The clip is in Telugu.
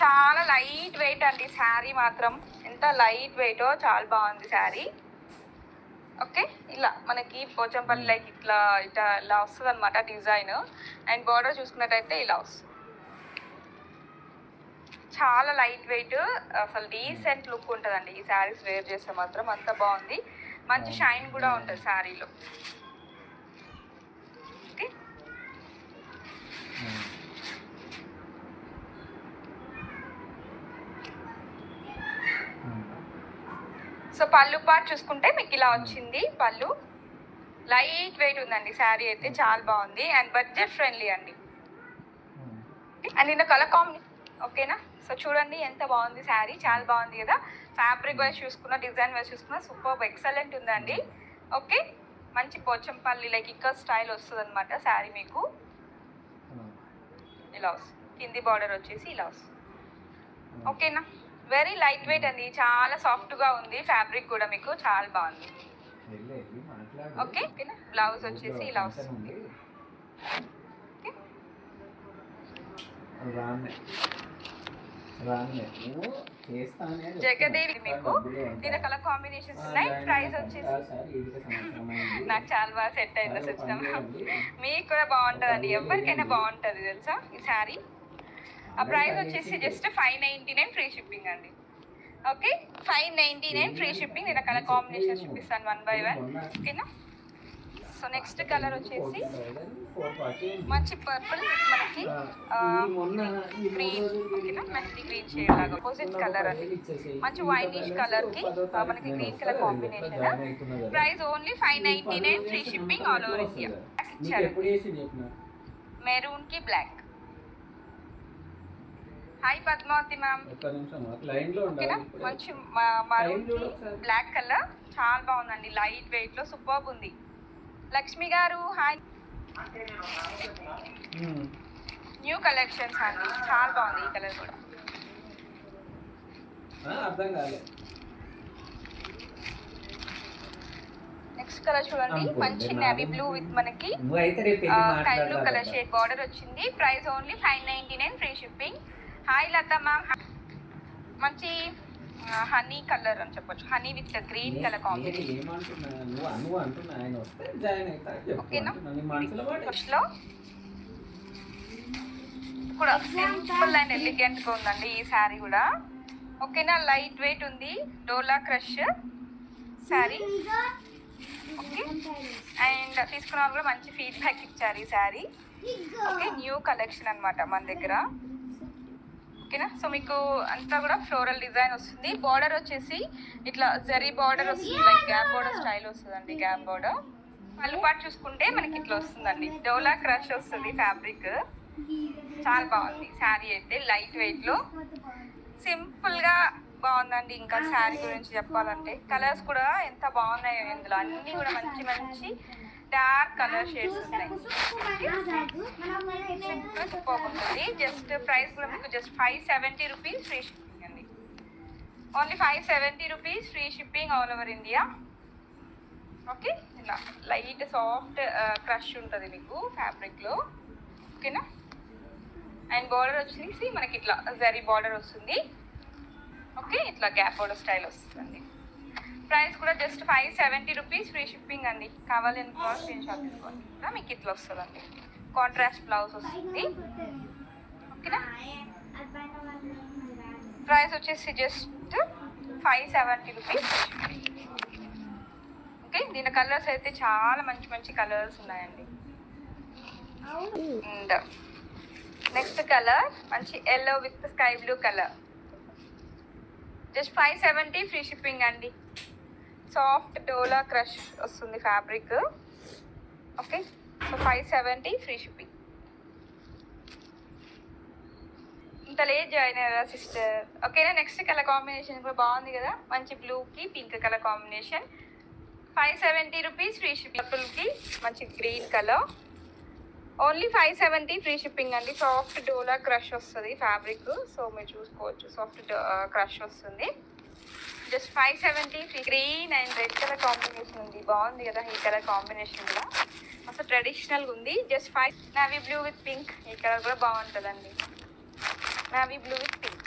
చాలా లైట్ వెయిట్ అండి శారీ మాత్రం. ఎంత లైట్ వెయిటో చాలా బాగుంది శారీ. ఓకే, ఇలా మనకి పోచంపల్లి లైక్ ఇట్లా ఇలా వస్తుంది అనమాట డిజైన్. అండ్ బార్డర్ చూసుకున్నట్టయితే ఇలా వస్తుంది. చాలా లైట్ వెయిట్, అసలు డీసెంట్ లుక్ ఉంటుందండి ఈ శారీస్ వేర్ చేస్తే మాత్రం. అంత బాగుంది, మంచి షైన్ కూడా ఉంటుంది శారీలో. ఓకే, సో పళ్ళు పార్ట్ చూసుకుంటే మీకు ఇలా వచ్చింది. పళ్ళు లైట్ వెయిట్ ఉందండి శారీ అయితే, చాలా బాగుంది అండ్ బడ్జెట్ ఫ్రెండ్లీ అండి. అండ్ ఇందులో కలర్ కాంబినేషన్ ఓకేనా. సో చూడండి ఎంత బాగుంది శారీ, చాలా బాగుంది కదా. ఫ్యాబ్రిక్ వైజ్ చూసుకున్న, డిజైన్ వైజ్ చూసుకున్న సూపర్ ఎక్సలెంట్ ఉందండి. ఓకే, మంచి పోచంపల్లి లైక్ ఇక్కడ స్టైల్ వస్తుంది అనమాట శారీ. మీకు ఇలా వస్తుంది, కింది బార్డర్ వచ్చేసి ఇలా వస్తుంది. ఓకేనా, వెరీ లైట్ వెయిట్ అండి, చాలా సాఫ్ట్గా ఉంది ఫ్యాబ్రిక్ కూడా, మీకు చాలా బాగుంది. ఓకే, ఓకేనా. బ్లౌజ్ వచ్చేసి ఇలా వస్తుంది. జగదేవి మీకు దీని కలర్ కాంబినేషన్స్ ఉన్నాయి. ప్రైస్ వచ్చేసి నాకు చాలా బాగా సెట్ అయింది వచ్చిన. మీకు కూడా బాగుంటుందండి, ఎవరికైనా బాగుంటుంది తెలుసా ఈ శారీ. ఆ ప్రైస్ వచ్చేసి జస్ట్ 599 ఫ్రీ షిప్పింగ్ అండి. Okay, 599 free shipping. నేను కలర్ కాంబినేషన్ చూపిస్తాను 1 by 1. ఓకేనా. సో నెక్స్ట్ కలర్ వచ్చేసి మంచి పర్పుల్ మనకి గ్రీన్, ఓకేనా, మెహందీ గ్రీన్ షేడ్ లాగా అపోజిట్ కలర్ అండి. మంచి వైనిష్ కలర్ కి మనకి green colour combination. Price only 599 free shipping all over India. Maroon కి బ్లాక్. హాయ్ పద్మావతి మ్యామ్, ఓకేనా. మంచి మరూన్ కి బ్లాక్ కలర్, చాలా బాగుందండి, లైట్ వెయిట్ లో సూపర్ ఉంది. లక్ష్మి గారు హాయ్. న్యూ కలెక్షన్స్ అండి, చాలా బాగుంది ఈ కలర్ కూడా. నెక్స్ట్ కలర్ చూడండి, మంచి నేవీ బ్లూ విత్ మనకి sky blue colour shade border వచ్చింది. Price only 599 free shipping. Hi Lata ma'am, మంచి హనీ కలర్ అని చెప్పొచ్చు, honey with green colour combination. ఓకేనా, ఫస్ట్లో కూడా సింపుల్ అండ్ ఎలిగెంట్ గా ఉందండి ఈ శారీ కూడా. ఓకేనా, లైట్ వెయిట్ ఉంది, డోలా క్రష్ శారీ. ఓకే, అండ్ తీసుకున్న వాళ్ళు కూడా మంచి ఫీడ్బ్యాక్ ఇచ్చారు ఈ శారీ. ఓకే, న్యూ కలెక్షన్ అనమాట మన దగ్గర. ఓకేనా, సో మీకు అంతా కూడా ఫ్లోరల్ డిజైన్ వస్తుంది. బార్డర్ వచ్చేసి ఇట్లా జరీ బార్డర్ వస్తుంది, లైక్ గ్యాప్ బార్డర్ స్టైల్ వస్తుందండి, గ్యాప్ బార్డర్. పళ్ళు పాటు చూసుకుంటే మనకి ఇట్లా వస్తుందండి, డోలా క్రష్ వస్తుంది ఫ్యాబ్రిక్. చాలా బాగుంది శారీ అయితే, లైట్ వెయిట్ లో సింపుల్ గా బాగుందండి. ఇంకా శారీ గురించి చెప్పాలంటే కలర్స్ కూడా ఎంత బాగున్నాయో ఇందులో, అన్ని కూడా మంచి మంచి డార్క్ కలర్ షేడ్స్ ఉన్నాయి. సింపుల్ సూపర్ ఉంటుంది. జస్ట్ ప్రైస్ కూడా మీకు జస్ట్ 570 రూపీస్ ఫ్రీ షిప్పింగ్ అండి. Only 570 rupees free shipping all over India. Okay, ఇలా లైట్ సాఫ్ట్ క్రష్ ఉంటుంది మీకు ఫ్యాబ్రిక్లో. ఓకేనా, అండ్ బార్డర్ వచ్చేసి మనకి ఇట్లా జరీ బార్డర్ వస్తుంది. ఓకే, ఇట్లా గ్యాప్ బార్డర్ స్టైల్ వస్తుందండి. ప్రైస్ కూడా జస్ట్ 570 రూపీస్ ఫ్రీ షిప్పింగ్ అండి. కావాలని స్క్రీన్ షాట్ తీసుకోండి, మీకు ఇట్లా వస్తుందండి. కాంట్రాస్ట్ బ్లౌజ్ వస్తుంది. ఓకేనా, ప్రైస్ వచ్చేసి జస్ట్ 570 రూపీస్. ఓకే, దీని కలర్స్ అయితే చాలా మంచి మంచి కలర్స్ ఉన్నాయండి. అండ్ నెక్స్ట్ కలర్ మంచి yellow with sky blue colour, just 570 free shipping అండి. సాఫ్ట్ డోలా క్రష్ వస్తుంది fabric. Okay, so 570 free shipping. ఇంత లేట్ జాయిన్ అయ్యారా సిస్టర్? ఓకేనా, నెక్స్ట్ కలర్ కాంబినేషన్ కూడా బాగుంది కదా, మంచి బ్లూకి pink colour combination. 570 rupees free shipping. పర్పుల్కి మంచి green colour, only 570 free shipping అండి. సాఫ్ట్ డోలా క్రష్ వస్తుంది ఫ్యాబ్రిక్, సో మీరు చూసుకోవచ్చు సాఫ్ట్ క్రష్ వస్తుంది. Just 570 free. Green and red colour combination ఉంది, బాగుంది కదా ఈ కలర్ కాంబినేషన్ కూడా, అసలు ట్రెడిషనల్గా ఉంది. Just 5. Navy blue with pink, ఈ కలర్ కూడా బాగుంటుందండి. Navy blue with pink.